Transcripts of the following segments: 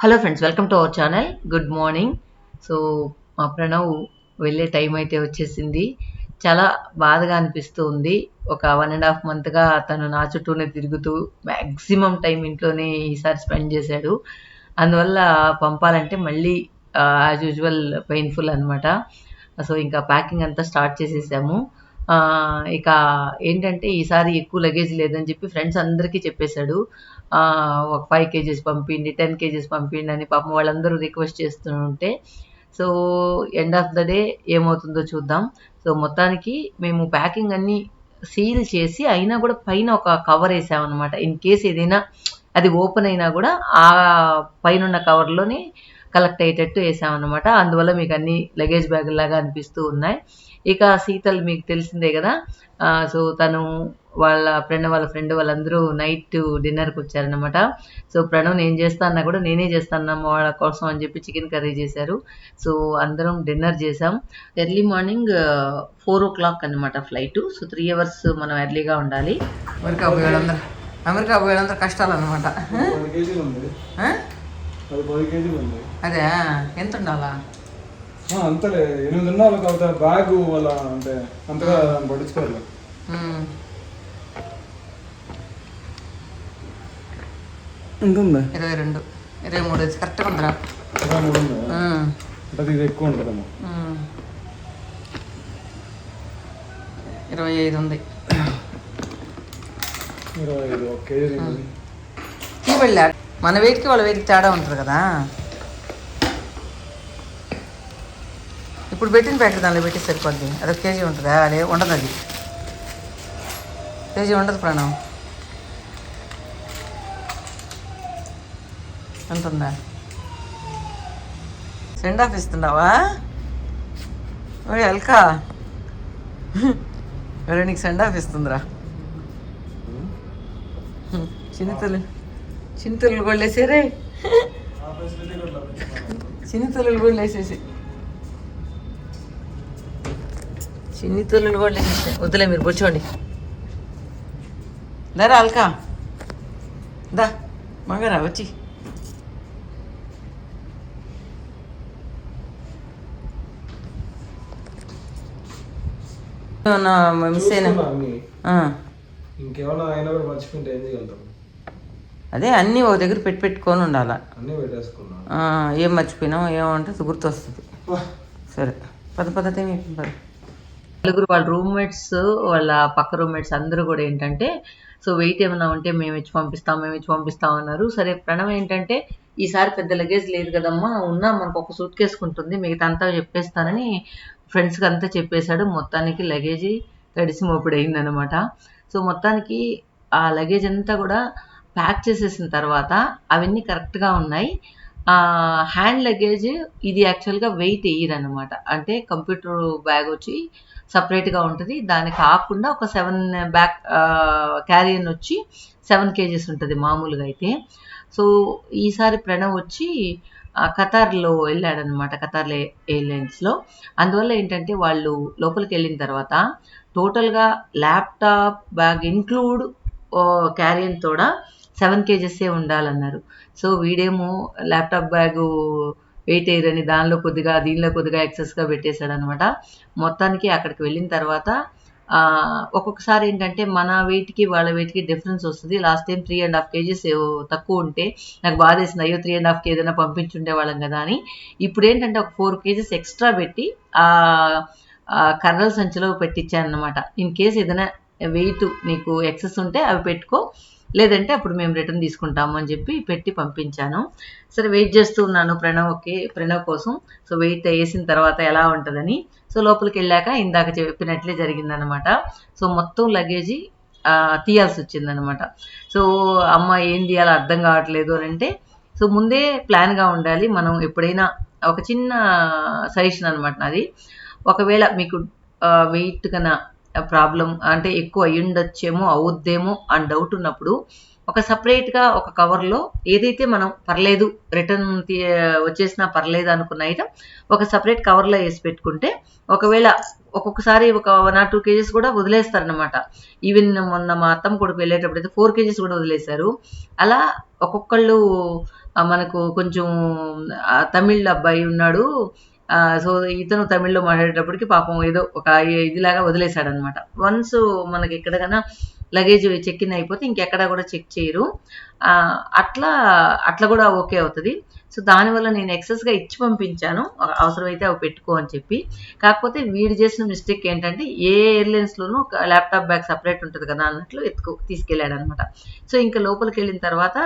Hello friends, welcome to our channel. Good morning. So మా ప్రణవ్ వెళ్ళే time అయితే వచ్చేసింది. చాలా బాధగా అనిపిస్తూ ఉంది. ఒక 1.5 మంత్గా తను నా చుట్టూనే తిరుగుతూ మ్యాక్సిమం టైం ఇంట్లోనే ఈసారి స్పెండ్ చేశాడు. అందువల్ల పంపాలంటే మళ్ళీ యాజ్ యూజువల్ పెయిన్ఫుల్ అనమాట. సో ఇంకా ప్యాకింగ్ అంతా స్టార్ట్ చేసేసాము. ఇక ఏంటంటే ఈసారి ఎక్కువ లగేజ్ లేదని చెప్పి ఫ్రెండ్స్ అందరికీ చెప్పేశాడు. ఒక 5 కేజీస్ పంపిండి, 10 కేజీస్ పంపిండి అని పాపం వాళ్ళందరూ రిక్వెస్ట్ చేస్తుంటే, so end of the day ఏమవుతుందో చూద్దాం. సో మొత్తానికి మేము ప్యాకింగ్ అన్నీ సీల్ చేసి అయినా కూడా పైన ఒక కవర్ వేసామన్నమాట. ఇన్ కేస్ ఏదైనా అది ఓపెన్ అయినా కూడా ఆ పైనున్న కవర్లోనే కలెక్ట్ అయ్యేటట్టు వేసామన్నమాట. అందువల్ల మీకు అన్ని లగేజ్ బ్యాగుల్లాగా అనిపిస్తూ ఉన్నాయి. ఇక శీతల్ మీకు తెలిసిందే కదా. సో తను వాళ్ళ ఫ్రెండ్ వాళ్ళందరూ నైట్ డిన్నర్కి వచ్చారనమాట. సో ప్రణవ్ నేను చేస్తా అన్నా కూడా నేనే చేస్తాను వాళ్ళ కోసం అని చెప్పి చికెన్ కర్రీ చేశారు. సో అందరం డిన్నర్ చేసాం. ఎర్లీ మార్నింగ్ 4 o'clock అనమాట ఫ్లైట్. సో 3 hours మనం ఎర్లీగా ఉండాలి. అమెరికా పోయేందరూ కష్టాలు అనమాట. అదే ఎంత ఉండాలా? అంతలే 8 ఉన్నా వాళ్ళకి అవుతా బ్యాగ్ వాళ్ళ అంటే అంతగా పట్టించుకోవాలి. ఎంత ఉంది? 22, 23 కరెక్ట్గా ఉందిరా. 23 ఉందా? అంటే ఇది ఎక్కువ ఉంటుందమ్మా. 25 ఉంది. 25 ఒక కేజీ వెళ్ళా. మన వెయిట్కి వాళ్ళ వెయిట్కి తేడా ఉంటుంది కదా. ఇప్పుడు పెట్టిన ప్యాకెట్ దానిలో పెట్టి సరిపోద్ది. అదొక కేజీ ఉంటుందా? అదే ఉండదు, అది కేజీ ఉండదు. ప్రాణం ఉంటుందా? సెండ్ ఆఫ్ ఇస్తున్నావా? ఓ ఎల్కా, వేరే నీకు సెండ్ ఆఫ్ ఇస్తుందిరా. చిన్నతల్లు కూడా వేసేరే, చిన్నతల్లు కూడా వేసేసి చిన్ని తల్లులు కూడా లేసేసాయి. వద్దులే, మీరు కూర్చోండి. దారా అల్కా, దా మగరా వచ్చి. మిస్ అయినా ఇంకేమన్నా అయినా కూడా మర్చిపోయింటే ఏం చేయగలుగుతాం? అదే అన్నీ ఒక దగ్గర పెట్టుకొని ఉండాలా. అన్నీ పెట్టేసుకున్నా. ఏం మర్చిపోయినావు ఏమంటే గుర్తొస్తుంది. సరే పద నలుగురు వాళ్ళ రూమ్మేట్స్, వాళ్ళ పక్క రూమ్మేట్స్ అందరూ కూడా ఏంటంటే, సో వెయిట్ ఏమైనా ఉంటే మేము ఇచ్చి పంపిస్తాం అన్నారు. సరే ప్రణవ్ ఏంటంటే ఈసారి పెద్ద లగేజ్ లేదు కదమ్మా, ఉన్నా మనకు ఒక సూట్ కేసుకుంటుంది, మిగతా అంతా చెప్పేస్తానని ఫ్రెండ్స్కి అంతా చెప్పేశాడు. మొత్తానికి లగేజీ తడిసి మోపుడైంది అనమాట. సో మొత్తానికి ఆ లగేజ్ అంతా కూడా ప్యాక్ చేసేసిన తర్వాత అవన్నీ కరెక్ట్గా ఉన్నాయి. హ్యాండ్ లగేజ్ ఇది యాక్చువల్గా వెయిట్ వేయరనమాట. అంటే కంప్యూటర్ బ్యాగ్ వచ్చి సపరేట్గా ఉంటుంది. దానికి కాకుండా ఒక 7 బ్యాక్ క్యారియన్ వచ్చి 7 kgs ఉంటుంది మామూలుగా అయితే. సో ఈసారి ప్రణవ్ వచ్చి ఖతార్లో వెళ్ళాడనమాట, ఖతార్ ఎయిర్లైన్స్లో. అందువల్ల ఏంటంటే వాళ్ళు లోపలికి వెళ్ళిన తర్వాత టోటల్గా ల్యాప్టాప్ బ్యాగ్ ఇంక్లూడ్ క్యారియన్ తోడా 7 kgs ఉండాలన్నారు. సో వీడేమో ల్యాప్టాప్ బ్యాగు వెయిట్ ఎయిరని దీనిలో కొద్దిగా ఎక్సెస్గా పెట్టేశాడు అనమాట. మొత్తానికి అక్కడికి వెళ్ళిన తర్వాత ఒక్కొక్కసారి ఏంటంటే మన వెయిట్కి వాళ్ళ వెయిట్కి డిఫరెన్స్ వస్తుంది. లాస్ట్ టైం 3.5 kgs తక్కువ ఉంటే నాకు బాధేసింది, అయ్యో 3.5 kg ఏదైనా పంపించుండే వాళ్ళం కదా అని. ఇప్పుడు ఏంటంటే ఒక 4 kgs ఎక్స్ట్రా పెట్టి కర్రల సంచిలో పెట్టించాను అనమాట. ఇన్ కేస్ ఏదైనా వెయిట్ నీకు ఎక్సెస్ ఉంటే అవి పెట్టుకో, లేదంటే అప్పుడు మేము రిటర్న్ తీసుకుంటాము అని చెప్పి పెట్టి పంపించాను. సరే వెయిట్ చేస్తూ ఉన్నాను ప్రణవ్ కోసం. సో వెయిట్ వేసిన తర్వాత ఎలా ఉంటుందని. సో లోపలికి వెళ్ళాక ఇందాక చెప్పినట్లే జరిగిందనమాట. సో మొత్తం లగేజీ తీయాల్సి వచ్చిందనమాట. సో అమ్మ ఏం తీయాలో అర్థం కావట్లేదు అని అంటే, సో ముందే ప్లాన్గా ఉండాలి. మనం ఎప్పుడైనా ఒక చిన్న సజెషన్ అనమాట నాది, ఒకవేళ మీకు వెయిట్ కన్నా ప్రాబ్లం అంటే ఎక్కువ అయ్యుండొచ్చేమో అవుద్దేమో అని డౌట్ ఉన్నప్పుడు ఒక సపరేట్గా ఒక కవర్లో ఏదైతే మనం పర్లేదు రిటర్న్ వచ్చేసినా పర్లేదు అనుకున్న ఐటమ్ ఒక సపరేట్ కవర్లో వేసి పెట్టుకుంటే, ఒకవేళ ఒక్కొక్కసారి ఒక 1 or 2 kgs కూడా వదిలేస్తారనమాట. ఈవెన్ మొన్న మా అత్తమ్మ కొడుకు వెళ్ళేటప్పుడు అయితే 4 kgs కూడా వదిలేశారు. అలా ఒక్కొక్కళ్ళు మనకు కొంచెం తమిళ్ అబ్బాయి ఉన్నాడు. సో ఇతను తమిళ్లో మాట్లాడేటప్పటికి పాపం ఏదో ఒక ఇదిలాగా వదిలేశాడనమాట. వన్స్ మనకి ఎక్కడికైనా లగేజ్ చెక్ ఇన్ అయిపోతే ఇంకెక్కడా కూడా చెక్ చేయరు. అట్లా అట్లా కూడా ఓకే అవుతుంది. సో దానివల్ల నేను ఎక్సెస్గా ఇచ్చి పంపించాను, అవసరమైతే అవి పెట్టుకో అని చెప్పి. కాకపోతే వీడు చేసిన మిస్టేక్ ఏంటంటే ఏ ఎయిర్లైన్స్లోనూ ల్యాప్టాప్ బ్యాగ్ సపరేట్ ఉంటుంది కదా అన్నట్లు తీసుకెళ్ళాడు అనమాట. సో ఇంకా లోపలికి వెళ్ళిన తర్వాత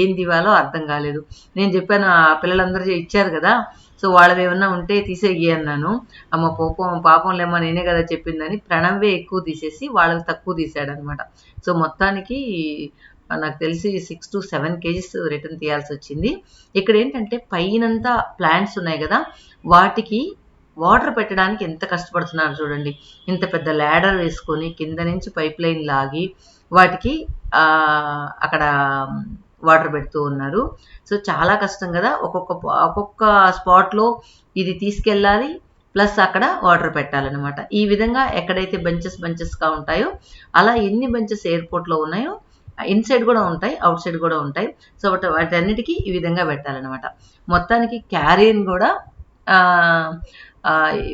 ఏం దివాలో అర్థం కాలేదు. నేను చెప్పాను, ఆ పిల్లలందరూ ఇచ్చారు కదా, సో వాళ్ళవి ఏమన్నా ఉంటే తీసేయి అన్నాను. అమ్మ పాపంలేమ్మా నేనే కదా చెప్పిందని ప్రణవే ఎక్కువ తీసేసి వాళ్ళకి తక్కువ తీసాడనమాట. సో మొత్తానికి నాకు తెలిసి 6 to 7 kgs రిటర్న్ తీయాల్సి వచ్చింది. ఇక్కడ ఏంటంటే పైనంతా ప్లాంట్స్ ఉన్నాయి కదా, వాటికి వాటర్ పెట్టడానికి ఎంత కష్టపడుతున్నారు చూడండి. ఇంత పెద్ద ల్యాడర్ వేసుకొని కింద నుంచి పైప్ లైన్ లాగి వాటికి అక్కడ వాటర్ పెడుతూ ఉన్నారు. సో చాలా కష్టం కదా, ఒక్కొక్క స్పాట్లో ఇది తీసుకెళ్ళాలి, ప్లస్ అక్కడ వాటర్ పెట్టాలన్నమాట. ఈ విధంగా ఎక్కడైతే బంచెస్గా ఉంటాయో అలా ఎన్ని బంచెస్ ఎయిర్పోర్ట్లో ఉన్నాయో ఇన్సైడ్ కూడా ఉంటాయి, అవుట్ సైడ్ కూడా ఉంటాయి. సో వాటన్నిటికీ ఈ విధంగా పెట్టాలన్నమాట. మొత్తానికి క్యారియన్ కూడా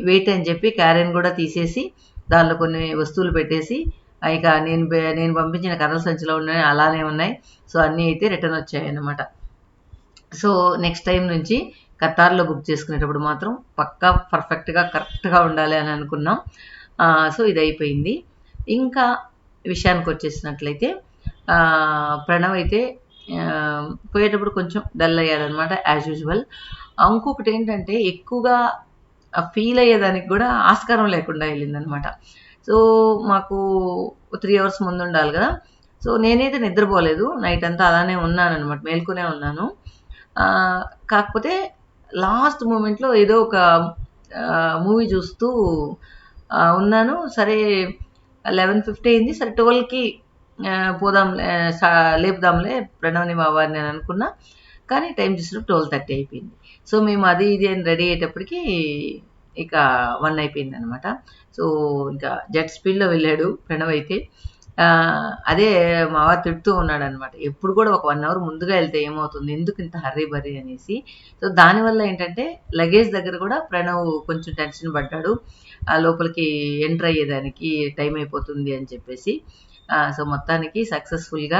వెయిట్ అని చెప్పి క్యారియన్ కూడా తీసేసి దానిలో కొన్ని వస్తువులు పెట్టేసి, ఇక నేను పంపించిన కర్రల సంచిలో ఉన్నాయి అలానే ఉన్నాయి. సో అన్నీ అయితే రిటర్న్ వచ్చాయి అన్నమాట. సో నెక్స్ట్ టైం నుంచి ఖతార్లో బుక్ చేసుకునేటప్పుడు మాత్రం పక్కా పర్ఫెక్ట్గా కరెక్ట్గా ఉండాలి అని అనుకున్నాం. సో ఇది అయిపోయింది. ఇంకా విషయానికి వచ్చేసినట్లయితే ప్రణవ్ అయితే పోయేటప్పుడు కొంచెం డల్ అయ్యాడనమాట యాజ్ యూజువల్. ఇంకొకటి ఏంటంటే ఎక్కువగా ఫీల్ అయ్యేదానికి కూడా ఆస్కారం లేకుండా వెళ్ళిందనమాట. సో మాకు 3 hours ముందు ఉండాలి కదా, సో నేనైతే నిద్రపోలేదు, నైట్ అంతా అలానే ఉన్నాను అనమాట, మేల్కొనే ఉన్నాను. కాకపోతే లాస్ట్ మూమెంట్లో ఏదో ఒక మూవీ చూస్తూ ఉన్నాను. సరే 11:50 అయింది, సరే 12కి పోదాం లేపుదాంలే ప్రణవ్ని మా వారిని అని అనుకున్నా. కానీ టైం చూసినప్పుడు 12:30 అయిపోయింది. సో మేము అది ఇది అని రెడీ అయ్యేటప్పటికి ఇక 1 అయిపోయింది అనమాట. సో ఇంకా జెట్ స్పీడ్లో వెళ్ళాడు ప్రణవ్ అయితే. అదే మా వారు తిడుతూ ఉన్నాడు అనమాట, ఎప్పుడు కూడా ఒక 1 hour ముందుగా వెళ్తే ఏమవుతుంది, ఎందుకు ఇంత హర్రీ బర్రీ అనేసి. సో దానివల్ల ఏంటంటే లగేజ్ దగ్గర కూడా ప్రణవ్ కొంచెం టెన్షన్ పడ్డాడు, లోపలికి ఎంటర్ అయ్యేదానికి టైం అయిపోతుంది అని చెప్పేసి. సో మొత్తానికి సక్సెస్ఫుల్గా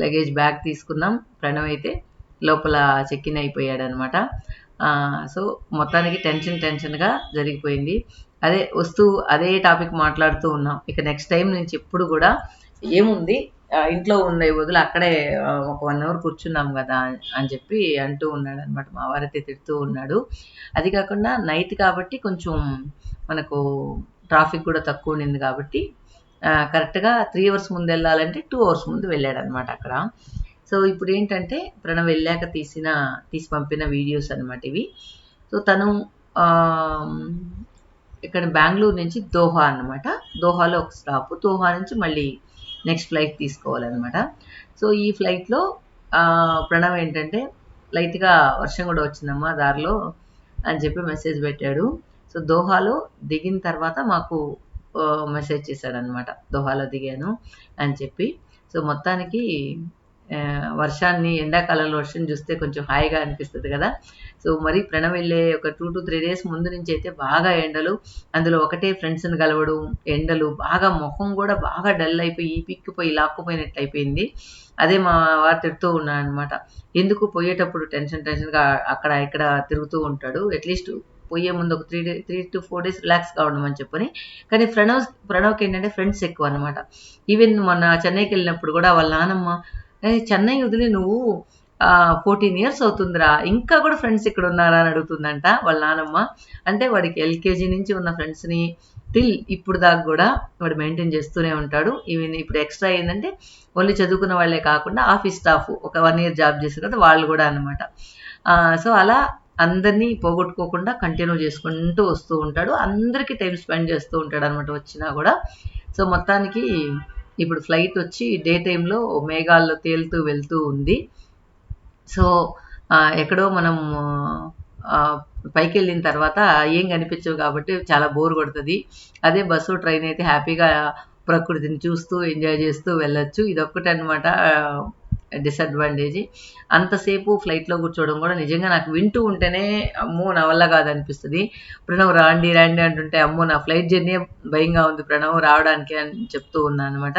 లగేజ్ బ్యాగ్ తీసుకున్నాం. ప్రణవ్ అయితే లోపల చెక్ ఇన్ అయిపోయాడు అనమాట. సో మొత్తానికి టెన్షన్గా జరిగిపోయింది. అదే టాపిక్ మాట్లాడుతూ ఉన్నాం. ఇక నెక్స్ట్ టైం నుంచి ఎప్పుడు కూడా ఏముంది ఇంట్లో ఉండే వదిలి అక్కడే ఒక 1 hour కూర్చున్నాం కదా అని చెప్పి అంటూ ఉన్నాడు అనమాట. మా వారైతే తిడుతూ ఉన్నాడు. అది కాకుండా నైట్ కాబట్టి కొంచెం మనకు ట్రాఫిక్ కూడా తక్కువ ఉండింది కాబట్టి కరెక్ట్గా 3 hours ముందు వెళ్ళాలంటే 2 hours ముందు వెళ్ళాడు అనమాట అక్కడ. సో ఇప్పుడు ఏంటంటే ప్రణవ్ వెళ్ళాక తీసి పంపిన వీడియోస్ అనమాట ఇవి. సో తను ఇక్కడ బెంగళూరు నుంచి దోహా అనమాట, దోహాలో ఒక స్టాప్, దోహా నుంచి మళ్ళీ నెక్స్ట్ ఫ్లైట్ తీసుకోవాలన్నమాట. సో ఈ ఫ్లైట్లో ప్రణవ్ ఏంటంటే లైట్గా వర్షం కూడా వచ్చిందమ్మా దారిలో అని చెప్పి మెసేజ్ పెట్టాడు. సో దోహాలో దిగిన తర్వాత మాకు మెసేజ్ చేశాడనమాట, దోహాలో దిగాను అని చెప్పి. సో మొత్తానికి వర్షాన్ని, ఎండాకాలంలో వర్షం చూస్తే కొంచెం హాయిగా అనిపిస్తుంది కదా. సో మరి ప్రణవ్ వెళ్ళే ఒక 2 to 3 days ముందు నుంచి అయితే బాగా ఎండలు, అందులో ఒకటే ఫ్రెండ్స్ని కలవడం, ఎండలు బాగా ముఖం కూడా బాగా డల్ అయిపోయి పిక్కిపోయి లాక్కుపోయినట్లు అయిపోయింది. అదే మా వారు తిడుతూ ఉన్నాను అనమాట, ఎందుకు పోయేటప్పుడు టెన్షన్గా అక్కడ ఇక్కడ తిరుగుతూ ఉంటాడు, అట్లీస్ట్ పోయే ముందు ఒక 3 to 4 days రిలాక్స్గా ఉండమని చెప్పని. కానీ ప్రణవ్కి ఏంటంటే ఫ్రెండ్స్ ఎక్కువ అనమాట. ఈవెన్ మొన్న చెన్నైకి వెళ్ళినప్పుడు కూడా వాళ్ళ నానమ్మ, చెన్నై వదిలి నువ్వు 14 years అవుతుందిరా, ఇంకా కూడా ఫ్రెండ్స్ ఇక్కడ ఉన్నారా అని అడుగుతుందంట వాళ్ళ నానమ్మ. అంటే వాడికి LKG నుంచి ఉన్న ఫ్రెండ్స్ని టిల్ ఇప్పుడు దాకా కూడా వాడు మెయింటైన్ చేస్తూనే ఉంటాడు. ఈవెన్ ఇప్పుడు ఎక్స్ట్రా ఏంటంటే ఓన్లీ చదువుకున్న వాళ్ళే కాకుండా ఆఫీస్ స్టాఫ్ ఒక 1 year జాబ్ చేస్తారు కదా వాళ్ళు కూడా అనమాట. సో అలా అందరినీ పోగొట్టుకోకుండా కంటిన్యూ చేసుకుంటూ వస్తూ ఉంటాడు, అందరికీ టైం స్పెండ్ చేస్తూ ఉంటాడు అనమాట వచ్చినా కూడా. సో మొత్తానికి ఇప్పుడు ఫ్లైట్ వచ్చి డే టైంలో మేఘాల్లో తేలుతూ వెళ్తూ ఉంది. సో ఎక్కడో మనం పైకి వెళ్ళిన తర్వాత ఏం కనిపించవు కాబట్టి చాలా బోర్ కొడుతుంది. అదే బస్సు ట్రైన్ అయితే హ్యాపీగా ప్రకృతిని చూస్తూ ఎంజాయ్ చేస్తూ వెళ్ళొచ్చు. ఇదొక్కటి అనమాట డిసడ్వాంటేజ్. అంతసేపు ఫ్లైట్లో కూర్చోవడం కూడా నిజంగా నాకు వింటూ ఉంటేనే అమ్మో నా వల్ల కాదనిపిస్తుంది. ప్రణవ్ రాండి రాండి అంటుంటే అమ్మో నా ఫ్లైట్ జర్నీ భయంగా ఉంది ప్రణవ్ రావడానికి అని చెప్తూ ఉన్నాను అనమాట.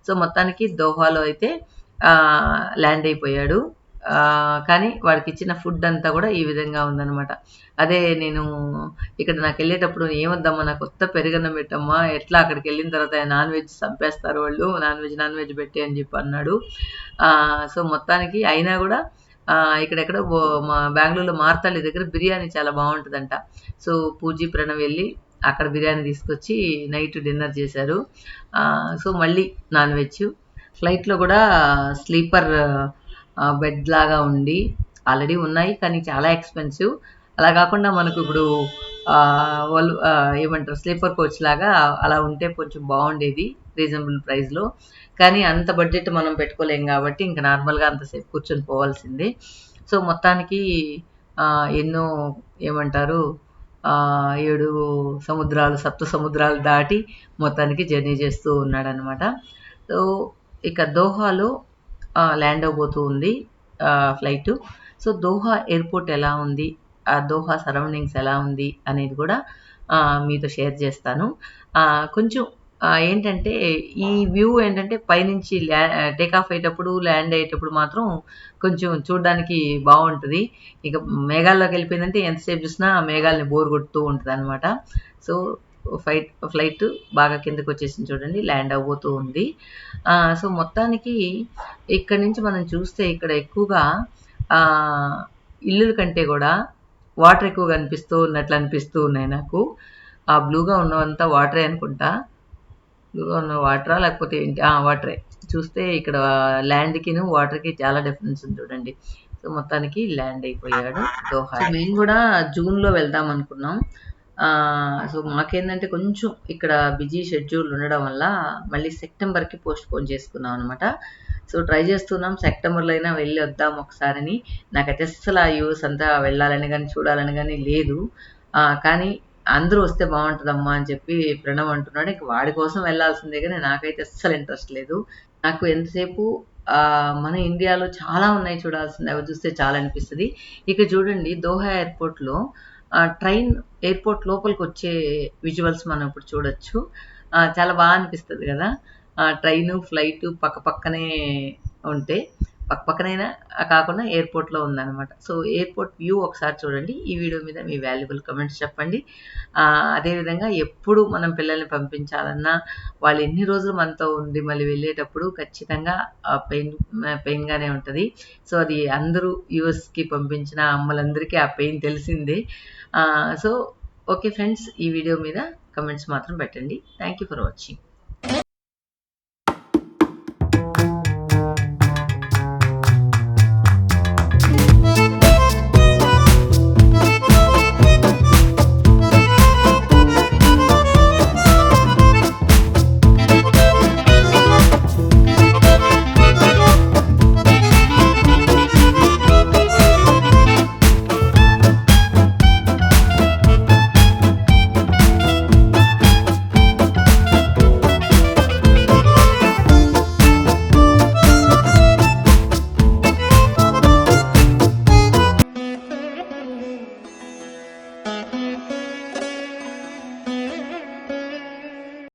సో మొత్తానికి దోహాలో అయితే ల్యాండ్ అయిపోయాడు. కానీ వాడికి ఇచ్చిన ఫుడ్ అంతా కూడా ఈ విధంగా ఉందన్నమాట. అదే నేను ఇక్కడ నాకు వెళ్ళేటప్పుడు ఏమొద్దమ్మా నాకు కొత్త పెరుగన్నం పెట్టమ్మా, ఎట్లా అక్కడికి వెళ్ళిన తర్వాత నాన్ వెజ్ చంపేస్తారు వాళ్ళు, నాన్ వెజ్ పెట్టి అని చెప్పి అన్నాడు. సో మొత్తానికి అయినా కూడా ఇక్కడెక్కడ మా బెంగళూరులో మార్తాళి దగ్గర బిర్యానీ చాలా బాగుంటుందంట. సో పూజీ ప్రణవ్ వెళ్ళి అక్కడ బిర్యానీ తీసుకొచ్చి నైట్ డిన్నర్ చేశారు. సో మళ్ళీ నాన్ వెజ్. ఫ్లైట్లో కూడా స్లీపర్ బెడ్ లాగా ఉండి ఆల్రెడీ ఉన్నాయి కానీ చాలా ఎక్స్పెన్సివ్. అలా కాకుండా మనకు ఇప్పుడు వాళ్ళు ఏమంటారు స్లీపర్ కోచ్ లాగా అలా ఉంటే కొంచెం బాగుండేది రీజనబుల్ ప్రైస్లో. కానీ అంత బడ్జెట్ మనం పెట్టుకోలేం కాబట్టి ఇంకా నార్మల్గా అంతసేపు కూర్చొని పోవాల్సిందే. సో మొత్తానికి ఎన్నో ఏమంటారు 7 సముద్రాలు సప్త సముద్రాలు దాటి మొత్తానికి జర్నీ చేస్తూ ఉన్నాడనమాట. సో ఇక దోహాలో ల్యాండ్ అవబోతూ ఉంది ఫ్లైట్. సో దోహా ఎయిర్పోర్ట్ ఎలా ఉంది, దోహా సరౌండింగ్స్ ఎలా ఉంది అనేది కూడా మీతో షేర్ చేస్తాను. కొంచెం ఏంటంటే ఈ వ్యూ ఏంటంటే పైనుంచి టేక్ ఆఫ్ అయ్యేటప్పుడు ల్యాండ్ అయ్యేటప్పుడు మాత్రం కొంచెం చూడడానికి బాగుంటుంది. ఇక మేఘాల్లోకి వెళ్ళిపోయిందంటే ఎంతసేపు చూసినా మేఘాలని బోర్ కొడుతూ ఉంటుంది అనమాట. సో ఫ్లైట్ బాగా కిందకు వచ్చేసింది చూడండి, ల్యాండ్ అవ్వబోతూ ఉంది. సో మొత్తానికి ఇక్కడ నుంచి మనం చూస్తే ఇక్కడ ఎక్కువగా ఇల్లుల కంటే కూడా వాటర్ ఎక్కువ కనిపిస్తూ ఉన్నట్లు అనిపిస్తూ ఉన్నాయి నాకు. ఆ బ్లూగా ఉన్నవంతా వాటరే అనుకుంటా. బ్లూగా ఉన్న వాటరా లేకపోతే ఏంటి, వాటరే. చూస్తే ఇక్కడ ల్యాండ్కిను వాటర్కి చాలా డిఫరెన్స్ ఉంది చూడండి. సో మొత్తానికి ల్యాండ్ అయిపోయాడు దోహా. మేము కూడా జూన్లో వెళ్దాం అనుకున్నాం. సో మాకేంటంటే కొంచెం ఇక్కడ బిజీ షెడ్యూల్ ఉండడం వల్ల మళ్ళీ సెప్టెంబర్కి పోస్ట్ పోన్ చేసుకున్నాం అనమాట. సో ట్రై చేస్తున్నాం సెప్టెంబర్లో అయినా వెళ్ళి వద్దాం ఒకసారిని. నాకైతే అస్సలు ఆ యూఎస్ అంతా వెళ్ళాలని కానీ చూడాలని కానీ లేదు. కానీ అందరూ వస్తే బాగుంటుందమ్మా అని చెప్పి ప్రణవ్ అంటున్నాడు. ఇంక వాడి కోసం వెళ్ళాల్సిందే కానీ నాకైతే అస్సలు ఇంట్రెస్ట్ లేదు. నాకు ఎంతసేపు మన ఇండియాలో చాలా ఉన్నాయి చూడాల్సింది, అవి చూస్తే చాలా అనిపిస్తుంది. ఇక చూడండి దోహా ఎయిర్పోర్ట్లో ట్రైన్ ఎయిర్పోర్ట్ లోపలికి వచ్చే విజువల్స్ మనం ఇప్పుడు చూడొచ్చు. చాలా బాగా అనిపిస్తుంది కదా. ట్రైను ఫ్లైట్ పక్కనే ఉంటే పక్కనైనా కాకుండా ఎయిర్పోర్ట్లో ఉందన్నమాట. సో ఎయిర్పోర్ట్ వ్యూ ఒకసారి చూడండి. ఈ వీడియో మీద మీ వాల్యుబుల్ కమెంట్స్ చెప్పండి. అదేవిధంగా ఎప్పుడు మనం పిల్లల్ని పంపించాలన్నా వాళ్ళు ఎన్ని రోజులు మనతో ఉండి మళ్ళీ వెళ్ళేటప్పుడు ఖచ్చితంగా పెయిన్గానే ఉంటుంది. సో అది అందరూ యూఎస్కి పంపించిన అమ్మలందరికీ ఆ పెయిన్ తెలిసిందే. సో ఓకే ఫ్రెండ్స్, ఈ వీడియో మీద కమెంట్స్ మాత్రం పెట్టండి. Thank you for watching.